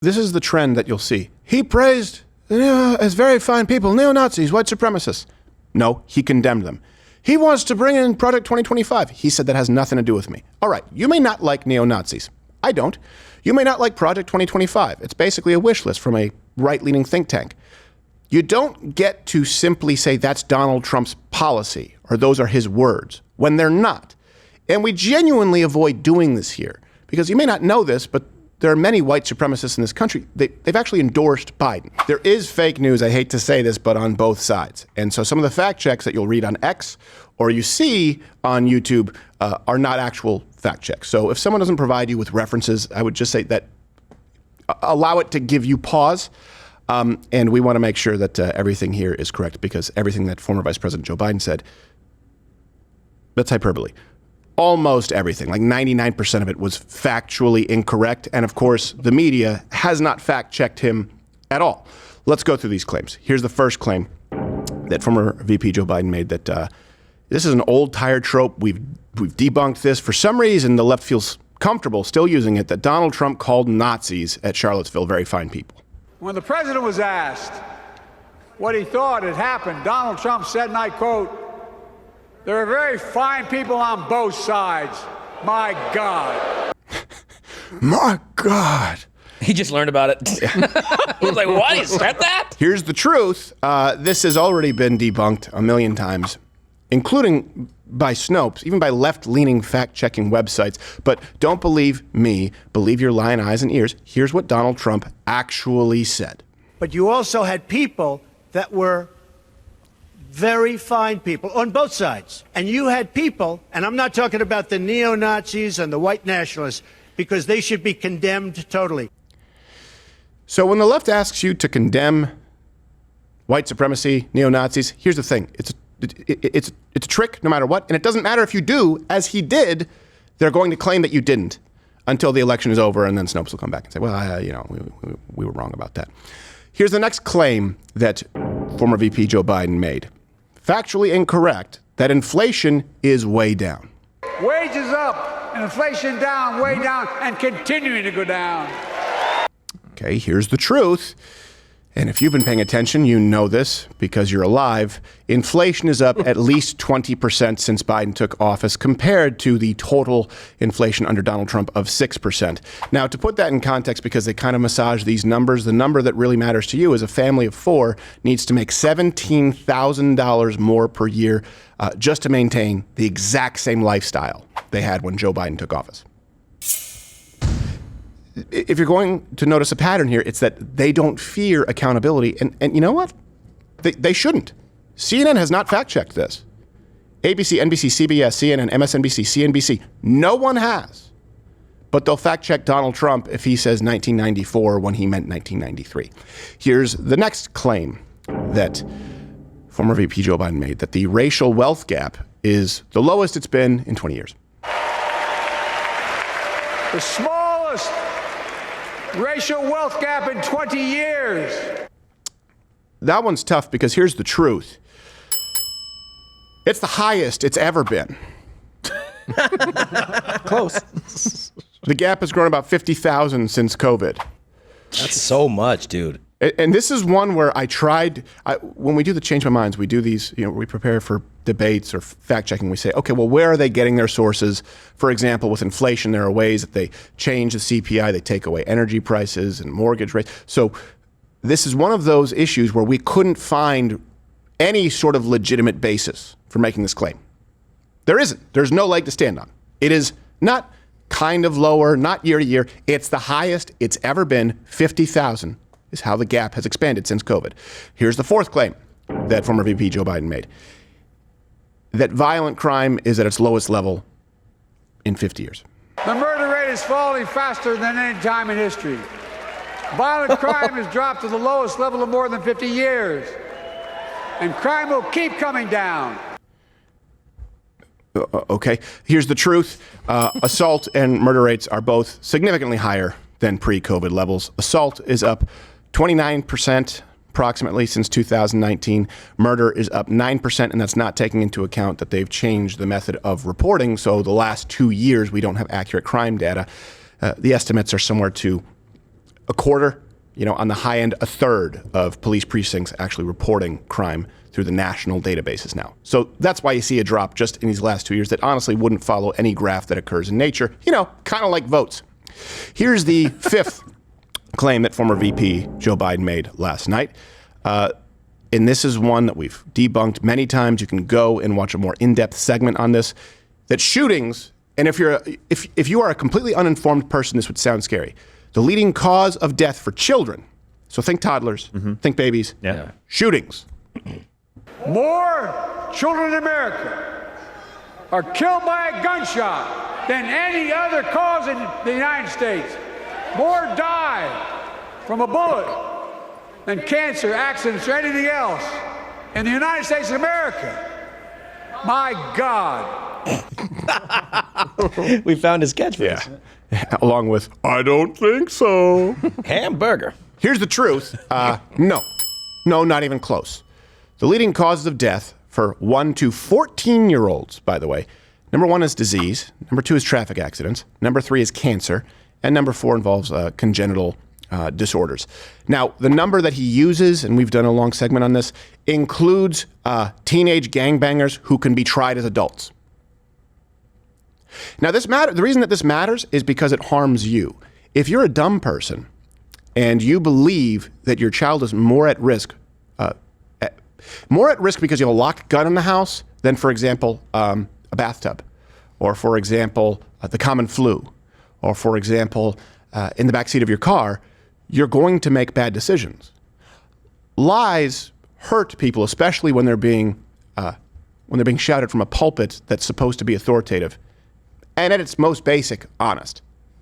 This is the trend that you'll see. He praised as very fine people, neo-Nazis, white supremacists. No, he condemned them. He wants to bring in Project 2025. He said that has nothing to do with me. All right, you may not like neo-Nazis. I don't. You may not like Project 2025. It's basically a wish list from a right-leaning think tank. You don't get to simply say that's Donald Trump's policy or those are his words when they're not. And we genuinely avoid doing this here because you may not know this, but there are many white supremacists in this country. They've actually endorsed Biden. There is fake news, I hate to say this, but on both sides. And so some of the fact checks that you'll read on X or you see on YouTube are not actual fact checks. So if someone doesn't provide you with references, I would just say that allow it to give you pause. And we want to make sure that everything here is correct because everything that former Vice President Joe Biden said, that's hyperbole. Almost everything, like 99% of it was factually incorrect. And of course, the media has not fact-checked him at all. Let's go through these claims. Here's the first claim that former VP Joe Biden made that this is an old tired trope. We've debunked this. For some reason, the left feels comfortable still using it, that Donald Trump called Nazis at Charlottesville very fine people. When the president was asked what he thought had happened, Donald Trump said, and I quote, "There are very fine people on both sides. My God." My God. He just learned about it. He was like, what? He said that? Here's the truth. This has already been debunked a million times, including by Snopes, even by left-leaning fact-checking websites. But don't believe me. Believe your lying eyes and ears. Here's what Donald Trump actually said. But you also had people that were very fine people on both sides. And you had people, and I'm not talking about the neo-Nazis and the white nationalists, because they should be condemned totally. So when the left asks you to condemn white supremacy, neo-Nazis, here's the thing. It's a trick no matter what. And it doesn't matter if you do, as he did, they're going to claim that you didn't until the election is over. And then Snopes will come back and say, well, we were wrong about that. Here's the next claim that former VP Joe Biden made. Factually incorrect that inflation is way down. Wages up, inflation down, way down, and continuing to go down. Okay, here's the truth. And if you've been paying attention, you know this because you're alive. Inflation is up at least 20% since Biden took office compared to the total inflation under Donald Trump of 6%. Now, to put that in context, because they kind of massage these numbers, the number that really matters to you is a family of four needs to make $17,000 more per year just to maintain the exact same lifestyle they had when Joe Biden took office. If you're going to notice a pattern here, it's that they don't fear accountability. And you know what? They shouldn't. CNN has not fact-checked this. ABC, NBC, CBS, CNN, MSNBC, CNBC, no one has. But they'll fact-check Donald Trump if he says 1994 when he meant 1993. Here's the next claim that former VP Joe Biden made, that the racial wealth gap is the lowest it's been in 20 years. The smallest racial wealth gap in 20 years. That one's tough because here's the truth. It's the highest it's ever been. Close. The gap has grown about 50,000 since COVID. That's so much, dude. And this is one where when we do the Change My Minds, we do these, we prepare for debates or fact checking. We say, okay, well, where are they getting their sources? For example, with inflation, there are ways that they change the CPI, they take away energy prices and mortgage rates. So this is one of those issues where we couldn't find any sort of legitimate basis for making this claim. There isn't. There's no leg to stand on. It is not kind of lower, not year to year. It's the highest it's ever been. 50,000 is how the gap has expanded since COVID. Here's the fourth claim that former VP Joe Biden made, that violent crime is at its lowest level in 50 years. The murder rate is falling faster than any time in history. Violent crime has dropped to the lowest level of more than 50 years. And crime will keep coming down. Okay, here's the truth. Assault and murder rates are both significantly higher than pre-COVID levels. Assault is up 29% approximately since 2019. Murder is up 9%, and that's not taking into account that they've changed the method of reporting. So the last 2 years, we don't have accurate crime data. The estimates are somewhere to a quarter, on the high end, a third of police precincts actually reporting crime through the national databases now. So that's why you see a drop just in these last 2 years that honestly wouldn't follow any graph that occurs in nature, kind of like votes. Here's the fifth claim that former VP Joe Biden made last night. And this is one that we've debunked many times. You can go and watch a more in-depth segment on this, that shootings, and if you are a completely uninformed person, this would sound scary. The leading cause of death for children, so think toddlers, think babies, shootings. More children in America are killed by a gunshot than any other cause in the United States. More die from a bullet than cancer, accidents, or anything else in the United States of America. My God. We found his catchphrase. Yeah. Along with, I don't think so. Hamburger. Here's the truth. No, not even close. The leading causes of death for 1 to 14-year-olds, by the way, number 1 is disease, number 2 is traffic accidents, number 3 is cancer, and number 4 involves congenital disorders. Now, the number that he uses, and we've done a long segment on this, includes teenage gangbangers who can be tried as adults. Now, the reason that this matters is because it harms you. If you're a dumb person and you believe that your child is more at risk because you have a locked gun in the house than, for example, a bathtub, or, for example, the common flu, or, for example, in the backseat of your car, you're going to make bad decisions. Lies hurt people, especially when they're being shouted from a pulpit that's supposed to be authoritative, and at its most basic, honest.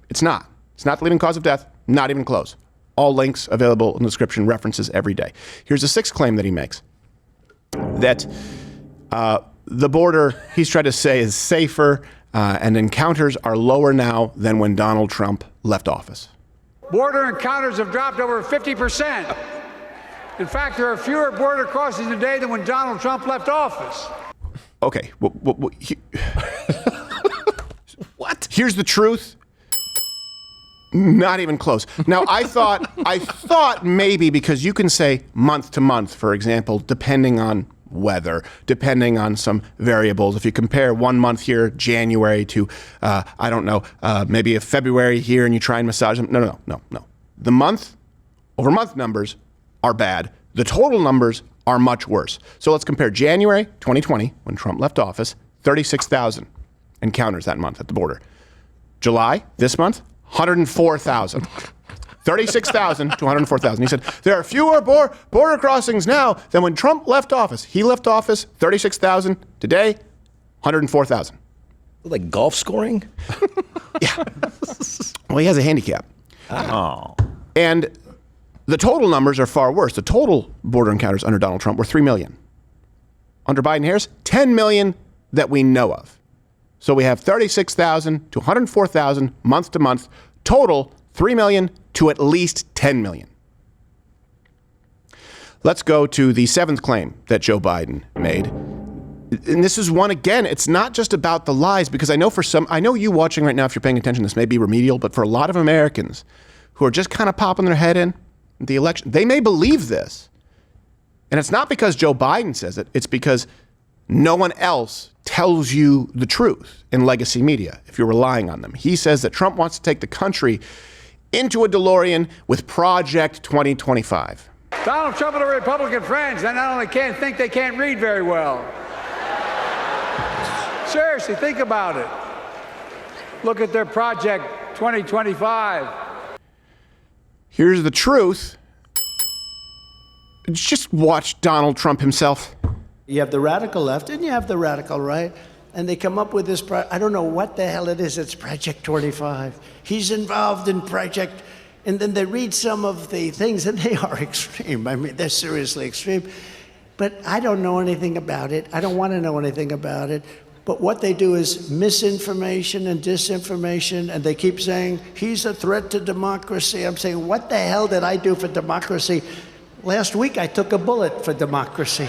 It's not. It's not the leading cause of death, not even close. All links available in the description, references every day. Here's the sixth claim that he makes, that the border, he's tried to say, is safer and encounters are lower now than when Donald Trump left office. Border encounters have dropped over 50%. In fact, there are fewer border crossings today than when Donald Trump left office. Okay. What? Here's the truth. Not even close. Now, I thought maybe because you can say month to month, for example, depending on weather, depending on some variables. If you compare 1 month here, January, to, maybe a February here, and you try and massage them. No. The month-over-month numbers are bad. The total numbers are much worse. So let's compare January 2020, when Trump left office, 36,000 encounters that month at the border. July, this month, 104,000. 36,000 to 104,000. He said, there are fewer border crossings now than when Trump left office. He left office, 36,000. Today, 104,000. Like golf scoring? Yeah. Well, he has a handicap. Oh. And the total numbers are far worse. The total border encounters under Donald Trump were 3 million. Under Biden-Harris, 10 million that we know of. So we have 36,000 to 104,000 month to month. Total, 3 million to at least 10 million. Let's go to the seventh claim that Joe Biden made. And this is one, again, it's not just about the lies, because I know you watching right now, if you're paying attention, this may be remedial, but for a lot of Americans who are just kind of popping their head in the election, they may believe this. And it's not because Joe Biden says it, it's because no one else tells you the truth in legacy media, if you're relying on them. He says that Trump wants to take the country into a DeLorean with Project 2025. Donald Trump and the Republican friends, they not only can't think, they can't read very well. Seriously, think about it. Look at their Project 2025. Here's the truth. Just watch Donald Trump himself. You have the radical left and you have the radical right, and they come up with this, I don't know what the hell it is, it's Project 25. He's involved in Project, and then they read some of the things, and they are extreme. I mean, they're seriously extreme. But I don't know anything about it. I don't want to know anything about it. But what they do is misinformation and disinformation, and they keep saying, he's a threat to democracy. I'm saying, what the hell did I do for democracy? Last week, I took a bullet for democracy.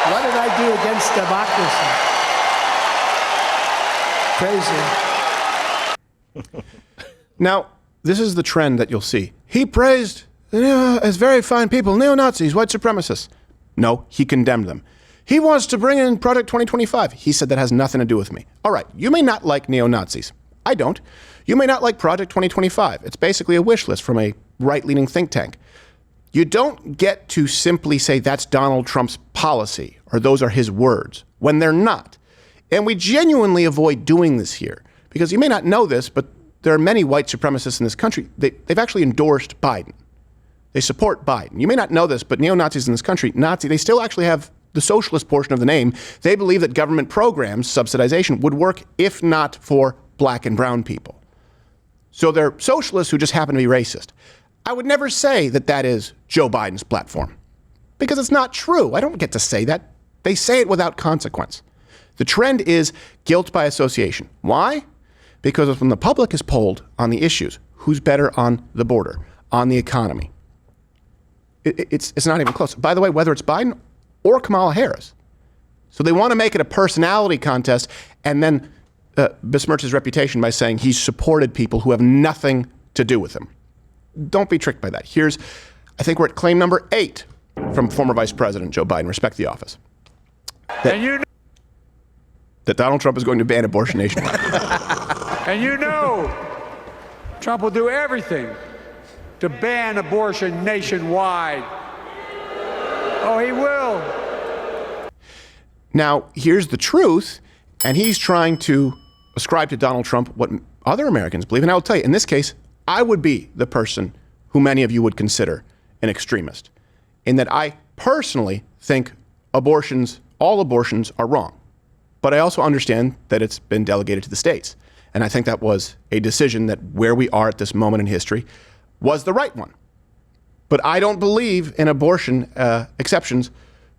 What did I do against democracy? Crazy. Now, this is the trend that you'll see. He praised as very fine people, neo-Nazis, white supremacists. No, he condemned them. He wants to bring in Project 2025. He said that has nothing to do with me. All right, you may not like neo-Nazis. I don't. You may not like Project 2025. It's basically a wish list from a right-leaning think tank. You don't get to simply say that's Donald Trump's policy or those are his words when they're not. And we genuinely avoid doing this here because you may not know this, but there are many white supremacists in this country. They've actually endorsed Biden. They support Biden. You may not know this, but neo-Nazis in this country, they still actually have the socialist portion of the name. They believe that government programs, subsidization, would work if not for black and brown people. So they're socialists who just happen to be racist. I would never say that that is Joe Biden's platform because it's not true. I don't get to say that. They say it without consequence. The trend is guilt by association. Why? Because when the public is polled on the issues, who's better on the border, on the economy, it's not even close. By the way, whether it's Biden or Kamala Harris. So they want to make it a personality contest and then besmirch his reputation by saying he's supported people who have nothing to do with him. Don't be tricked by that. I think we're at claim number 8 from former Vice President Joe Biden, respect the office. That Donald Trump is going to ban abortion nationwide. And you know Trump will do everything to ban abortion nationwide. Oh, he will. Now, here's the truth, and he's trying to ascribe to Donald Trump what other Americans believe. And I will tell you, in this case, I would be the person who many of you would consider an extremist, in that I personally think all abortions are wrong. But I also understand that it's been delegated to the states. And I think that was a decision that where we are at this moment in history was the right one. But I don't believe in abortion exceptions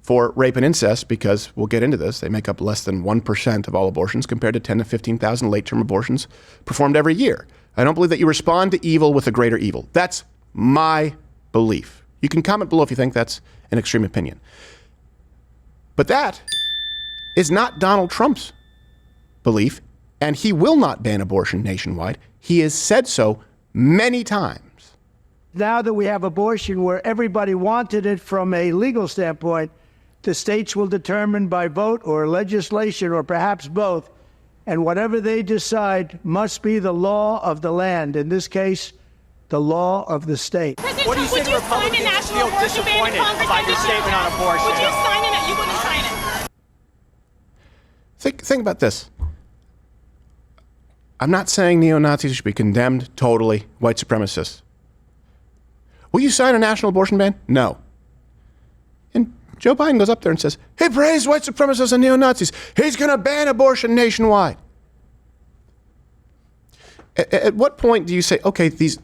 for rape and incest because we'll get into this. They make up less than 1% of all abortions compared to 10 to 15,000 late-term abortions performed every year. I don't believe that you respond to evil with a greater evil. That's my belief. You can comment below if you think that's an extreme opinion. But that is not Donald Trump's belief, and he will not ban abortion nationwide. He has said so many times. Now that we have abortion where everybody wanted it from a legal standpoint, the states will determine by vote or legislation or perhaps both, and whatever they decide must be the law of the land. In this case, the law of the state. President Trump, would you sign a national abortion ban in Congress by your statement on abortion? Would you sign it? You wouldn't sign it. Think about this. I'm not saying neo-Nazis should be condemned totally, white supremacists. Will you sign a national abortion ban? No. And Joe Biden goes up there and says, he praised white supremacists and neo-Nazis. He's going to ban abortion nationwide. At what point do you say, okay, these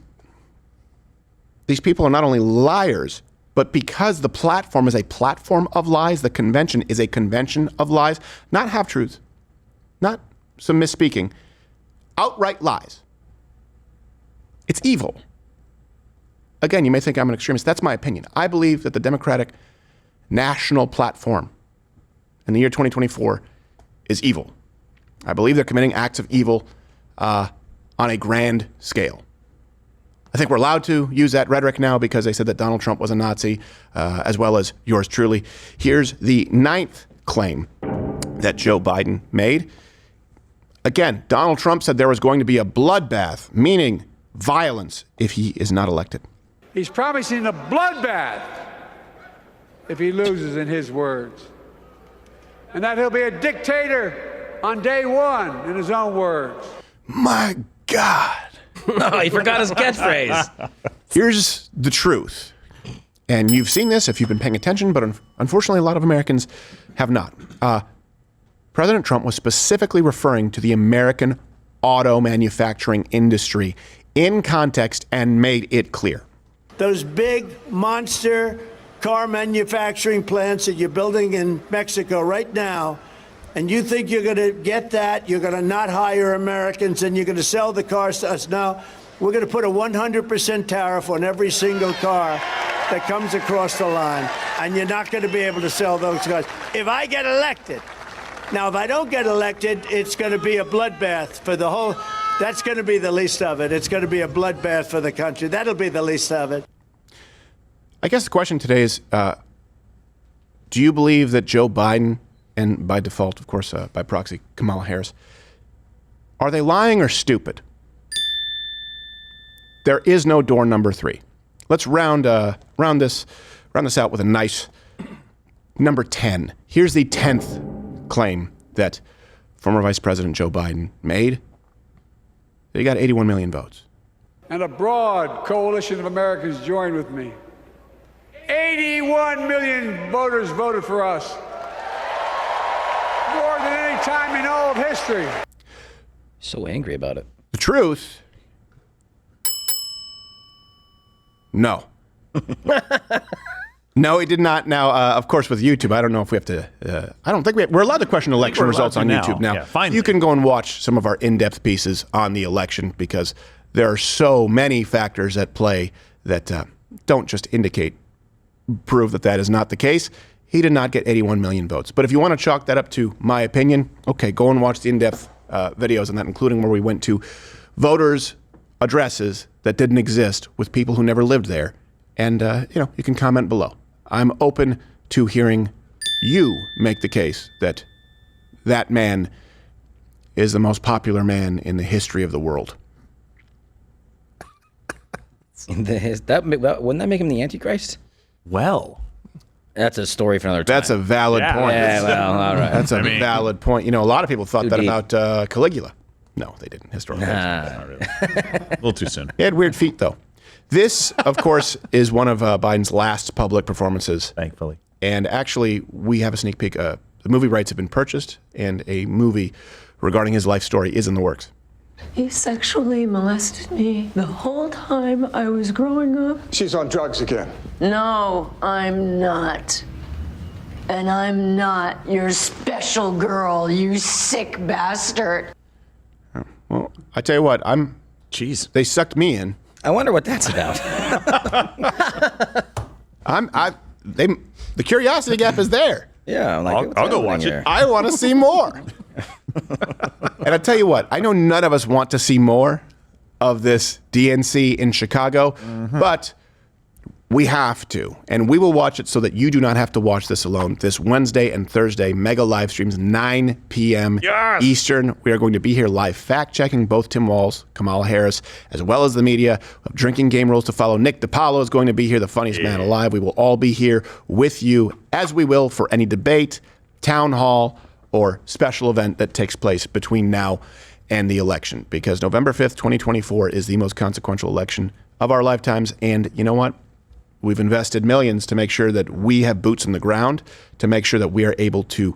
people are not only liars, but because the platform is a platform of lies, the convention is a convention of lies, not half-truths, not some misspeaking, outright lies. It's evil. Again, you may think I'm an extremist. That's my opinion. I believe that the Democratic national platform in the year 2024 is evil. I believe they're committing acts of evil on a grand scale. I think we're allowed to use that rhetoric now because they said that Donald Trump was a Nazi, as well as yours truly. Here's the 9th claim that Joe Biden made. Again, Donald Trump said there was going to be a bloodbath, meaning violence, if he is not elected. He's promising a bloodbath if he loses, in his words. And that he'll be a dictator on day one, in his own words. My God. No, he forgot his catchphrase. Here's the truth. And you've seen this if you've been paying attention, but unfortunately, a lot of Americans have not. President Trump was specifically referring to the American auto manufacturing industry in context and made it clear. Those big monster car manufacturing plants that you're building in Mexico right now, and you think you're going to get that, you're going to not hire Americans, and you're going to sell the cars to us. No, we're going to put a 100% tariff on every single car that comes across the line, and you're not going to be able to sell those cars. If I get elected, now if I don't get elected, it's going to be a bloodbath for the whole That's going to be the least of it. It's going to be a bloodbath for the country. That'll be the least of it. I guess the question today is, do you believe that Joe Biden, and by default, of course, by proxy, Kamala Harris, are they lying or stupid? There is no door number 3. Let's round this out with a nice number 10. Here's the 10th claim that former Vice President Joe Biden made. He got 81 million votes. And a broad coalition of Americans joined with me. 81 million voters voted for us. More than any time in all of history. So angry about it. The truth? No. No, he did not. Now, of course, with YouTube, I don't know if we have to. I don't think we're allowed to question election results on YouTube now. Yeah, you can go and watch some of our in-depth pieces on the election because there are so many factors at play that don't just prove that is not the case. He did not get 81 million votes. But if you want to chalk that up to my opinion, okay, go and watch the in-depth videos on that, including where we went to voters' addresses that didn't exist with people who never lived there. And, you can comment below. I'm open to hearing you make the case that that man is the most popular man in the history of the world. Wouldn't that make him the Antichrist? Well, that's a story for another time. That's a valid point. Yeah, well, all right. That's a valid point. A lot of people thought that about Caligula. No, they didn't. Historically. not really. A little too soon. He had weird feet, though. This, of course, is one of Biden's last public performances. Thankfully. And actually, we have a sneak peek. The movie rights have been purchased, and a movie regarding his life story is in the works. He sexually molested me the whole time I was growing up. She's on drugs again. No, I'm not. And I'm not your special girl, you sick bastard. Well, I tell you what, Jeez. They sucked me in. I wonder what that's about. The curiosity gap is there. Yeah, I'm like, I'll go watch here? it. I want to see more. And I tell you what, I know none of us want to see more of this DNC in Chicago, but we have to, and we will watch it so that you do not have to watch this alone. This Wednesday and Thursday, mega live streams, 9 p.m. Eastern. We are going to be here live fact-checking both Tim Walz, Kamala Harris, as well as the media. Drinking game rules to follow. Nick DiPaolo is going to be here, the funniest man alive. We will all be here with you, as we will for any debate, town hall, or special event that takes place between now and the election. Because November 5th, 2024 is the most consequential election of our lifetimes. And you know what? We've invested millions to make sure that we have boots on the ground, to make sure that we are able to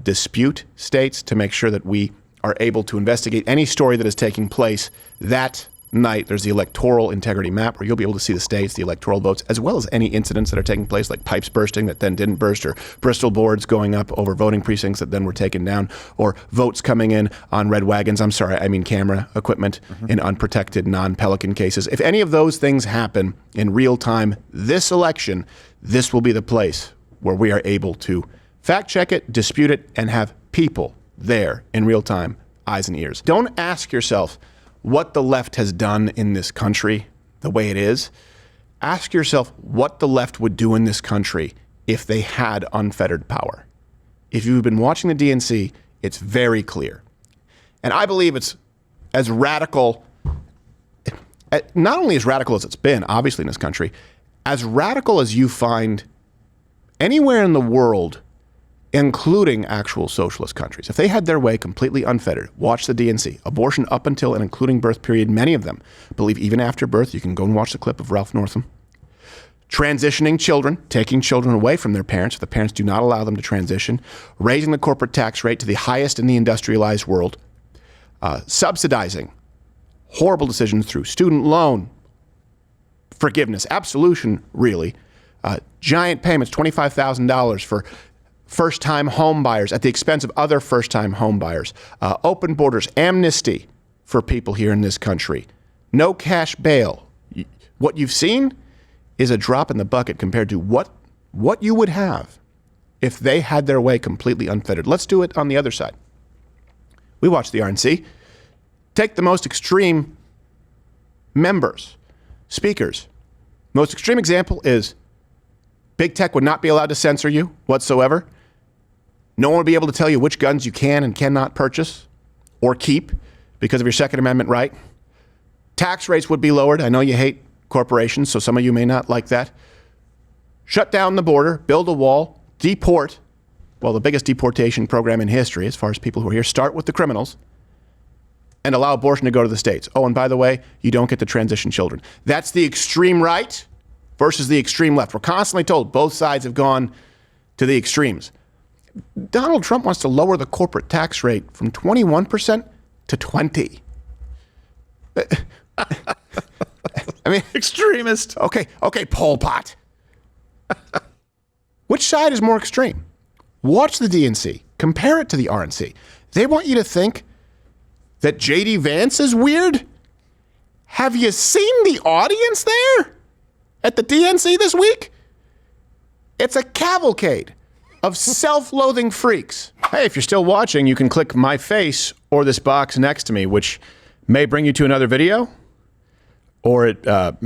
dispute states, to make sure that we are able to investigate any story that is taking place that night. There's the electoral integrity map where you'll be able to see the states, the electoral votes, as well as any incidents that are taking place, like pipes bursting that then didn't burst, or Bristol boards going up over voting precincts that then were taken down, or votes coming in on red wagons. I'm sorry, I mean camera equipment in unprotected non-Pelican cases. If any of those things happen in real time this election, this will be the place where we are able to fact check it, dispute it, and have people there in real time, eyes and ears. Don't ask yourself what the left has done in this country the way it is. Ask yourself what the left would do in this country if they had unfettered power. If you've been watching the DNC, it's very clear. And I believe it's as radical, not only as radical as it's been, obviously, in this country, as radical as you find anywhere in the world, including actual socialist countries. If they had their way completely unfettered, watch the DNC, abortion up until and including birth period, many of them believe even after birth. You can go and watch the clip of Ralph Northam. Transitioning children, taking children away from their parents if the parents do not allow them to transition, raising the corporate tax rate to the highest in the industrialized world, subsidizing horrible decisions through student loan forgiveness, absolution, really, giant payments, $25,000 for first-time home buyers at the expense of other first-time home buyers, open borders, amnesty for people here in this country, no cash bail. What you've seen is a drop in the bucket compared to what you would have if they had their way completely unfettered. Let's do it on the other side. We watched the RNC. take the most extreme members, speakers. Most extreme example is big tech would not be allowed to censor you whatsoever. No one would be able to tell you which guns you can and cannot purchase or keep because of your Second Amendment right. Tax rates would be lowered. I know you hate corporations, so some of you may not like that. Shut down the border, build a wall, deport. Well, the biggest deportation program in history as far as people who are here. Start with the criminals and allow abortion to go to the states. Oh, and by the way, you don't get to transition children. That's the extreme right versus the extreme left. We're constantly told both sides have gone to the extremes. Donald Trump wants to lower the corporate tax rate from 21% to 20%. I mean, Extremist. okay, Pol Pot. Which side is more extreme? Watch the DNC. Compare it to the RNC. They want you to think that J.D. Vance is weird. Have you seen the audience there at the DNC this week? It's a cavalcade of self-loathing freaks. Hey, if you're still watching, you can click my face or this box next to me, which may bring you to another video, or it's going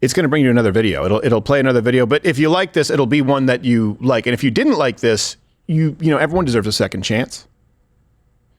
to bring you to another video. It'll play another video, but if you like this, it'll be one that you like. And if you didn't like this, you know, everyone deserves a second chance.